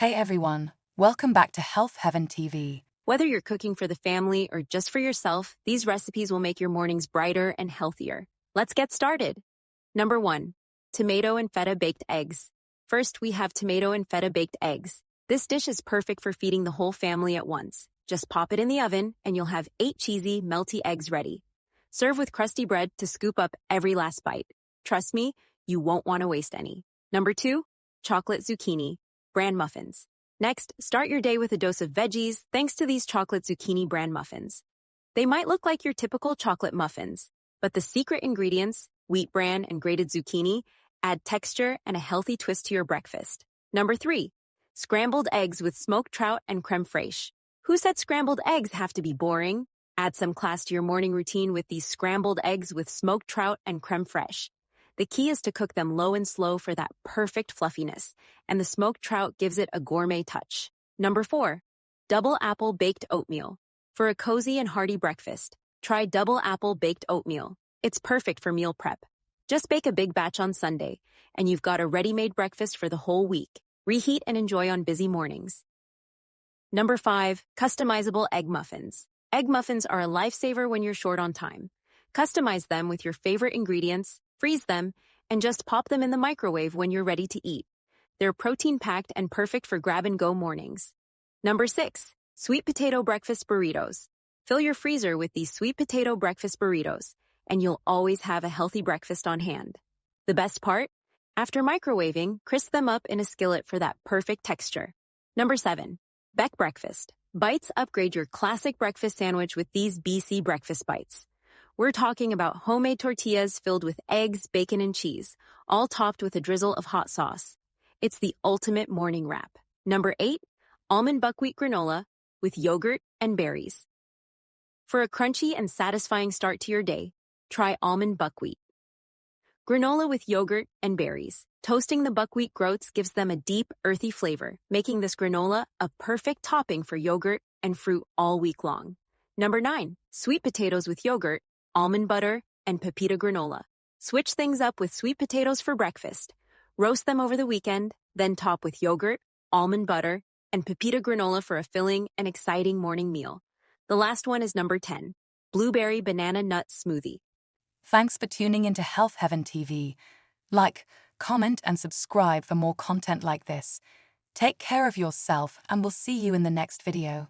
Hey everyone, welcome back to Health Heaven TV. Whether you're cooking for the family or just for yourself, these recipes will make your mornings brighter and healthier. Let's get started. Number 1. Tomato and feta baked eggs. First, we have tomato and feta baked eggs. This dish is perfect for feeding the whole family at once. Just pop it in the oven and you'll have 8 cheesy, melty eggs ready. Serve with crusty bread to scoop up every last bite. Trust me, you won't want to waste any. Number 2. Chocolate zucchini. Bran muffins. Next, start your day with a dose of veggies thanks to these chocolate zucchini bran muffins. They might look like your typical chocolate muffins, but the secret ingredients, wheat bran and grated zucchini, add texture and a healthy twist to your breakfast. Number 3. Scrambled eggs with smoked trout and creme fraiche. Who said scrambled eggs have to be boring? Add some class to your morning routine with these scrambled eggs with smoked trout and creme fraiche. The key is to cook them low and slow for that perfect fluffiness, and the smoked trout gives it a gourmet touch. Number 4. Double apple baked oatmeal. For a cozy and hearty breakfast, try double apple baked oatmeal. It's perfect for meal prep. Just bake a big batch on Sunday, and you've got a ready-made breakfast for the whole week. Reheat and enjoy on busy mornings. Number 5. Customizable egg muffins. Egg muffins are a lifesaver when you're short on time. Customize them with your favorite ingredients, freeze them, and just pop them in the microwave when you're ready to eat. They're protein-packed and perfect for grab-and-go mornings. Number 6. Sweet potato breakfast burritos. Fill your freezer with these sweet potato breakfast burritos, and you'll always have a healthy breakfast on hand. The best part? After microwaving, crisp them up in a skillet for that perfect texture. Number 7. Beck breakfast. Bites upgrade your classic breakfast sandwich with these BC breakfast bites. We're talking about homemade tortillas filled with eggs, bacon, and cheese, all topped with a drizzle of hot sauce. It's the ultimate morning wrap. Number 8. Almond buckwheat granola with yogurt and berries. For a crunchy and satisfying start to your day, try almond buckwheat. Granola with yogurt and berries. Toasting the buckwheat groats gives them a deep, earthy flavor, making this granola a perfect topping for yogurt and fruit all week long. Number 9. Sweet potatoes with yogurt, almond butter, and pepita granola. Switch things up with sweet potatoes for breakfast. Roast them over the weekend, then top with yogurt, almond butter, and pepita granola for a filling and exciting morning meal. The last one is number 10. Blueberry banana nut smoothie. Thanks for tuning into Health Heaven TV. Like, comment, and subscribe for more content like this. Take care of yourself, and we'll see you in the next video.